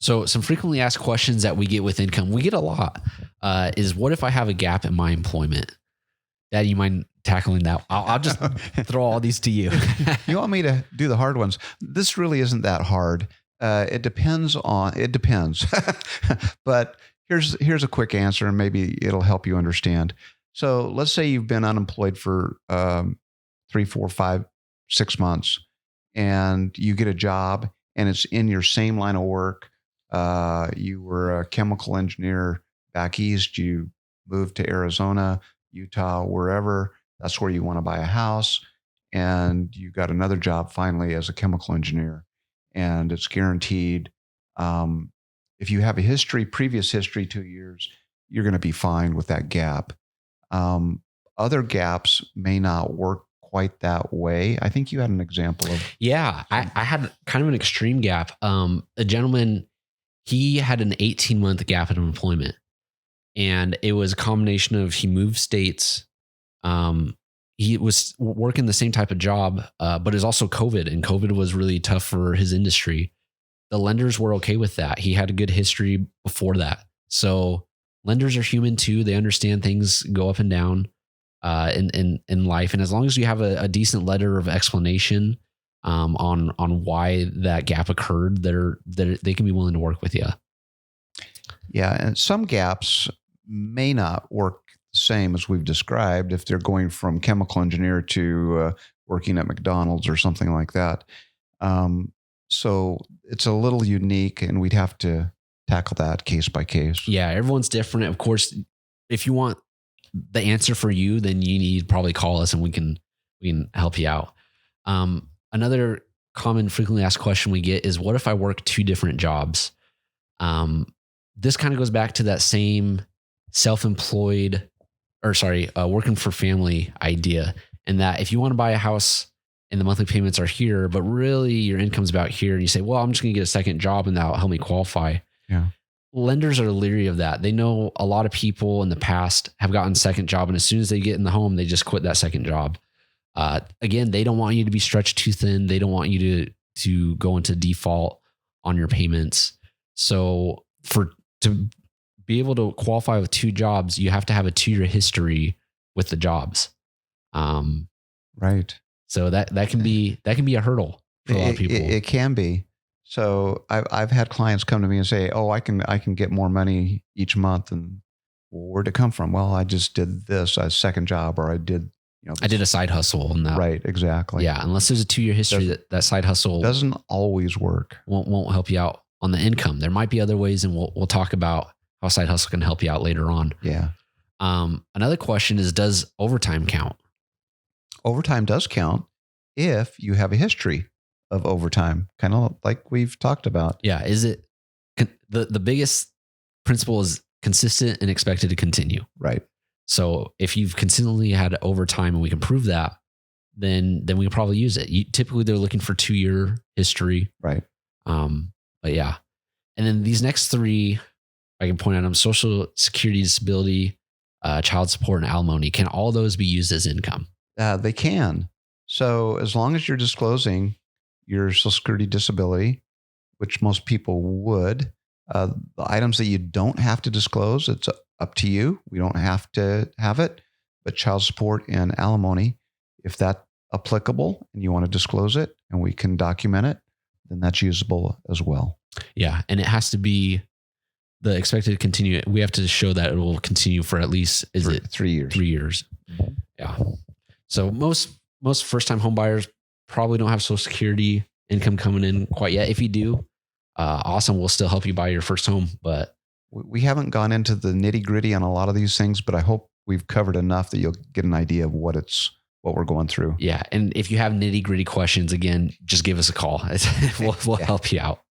So some frequently asked questions that we get with income, we get a lot, is what if I have a gap in my employment? Dad, you mind tackling that? I'll just throw all these to you. You want me to do the hard ones? This really isn't that hard. It depends. But here's a quick answer, and maybe it'll help you understand. So let's say you've been unemployed for 3, 4, 5, 6 months, and you get a job, and it's in your same line of work. You were a chemical engineer back east. You moved to Arizona, Utah, wherever. That's where you want to buy a house. And you got another job finally as a chemical engineer, and it's guaranteed. If you have a previous history, 2 years, you're going to be fine with that gap. Other gaps may not work quite that way. I think you had an example of. Yeah, I had kind of an extreme gap. A gentleman, he had an 18-month gap in employment, and it was a combination of he moved states. He was working the same type of job, but it was also COVID, and COVID was really tough for his industry. The lenders were okay with that. He had a good history before that. So lenders are human too. They understand things go up and down in life. And as long as you have a decent letter of explanation on why that gap occurred, they can be willing to work with you. Yeah. And some gaps may not work the same as we've described if they're going from chemical engineer to working at McDonald's or something like that. So it's a little unique, and we'd have to tackle that case by case. Yeah, everyone's different. Of course, if you want the answer for you, then you need to probably call us and we can help you out. Another common frequently asked question we get is, what if I work 2 different jobs? This kind of goes back to that same working for family idea, and that if you want to buy a house and the monthly payments are here, but really your income's about here, and you say, well, I'm just going to get a second job and that'll help me qualify. Yeah. Lenders are leery of that. They know a lot of people in the past have gotten second job, and as soon as they get in the home, they just quit that second job. Again, they don't want you to be stretched too thin. They don't want you to go into default on your payments. So to be able to qualify with 2 jobs, you have to have a 2-year history with the jobs. Right. So that can be a hurdle for a lot of people. It can be. So I've had clients come to me and say, "Oh, I can get more money each month." And where'd it come from? Well, I just did this, a second job, or I did a side hustle on that. Right, exactly. Yeah, unless there's a 2-year history, that side hustle doesn't always work. Won't help you out on the income. There might be other ways, and we'll talk about how side hustle can help you out later on. Yeah. Another question is, does overtime count? Overtime does count if you have a history of overtime, kind of like we've talked about. Yeah. Is it the biggest principle is consistent and expected to continue? Right. So if you've consistently had overtime and we can prove that, then we can probably use it. Typically they're looking for 2-year history. Right. But yeah. And then these next 3, I can point out them: Social Security, disability, child support, and alimony. Can all those be used as income? They can. So as long as you're disclosing your Social Security, disability, which most people would, the items that you don't have to disclose, it's up to you. We don't have to have it, but child support and alimony, if that's applicable and you want to disclose it and we can document it, then that's usable as well. Yeah. And it has to be the expected to continue. We have to show that it will continue for at least, 3 years? 3 years. Yeah. So most first-time home buyers probably don't have Social Security income coming in quite yet. If you do, awesome. We'll still help you buy your first home. But we haven't gone into the nitty-gritty on a lot of these things, but I hope we've covered enough that you'll get an idea of what we're going through. Yeah. And if you have nitty-gritty questions, again, just give us a call. We'll help you out.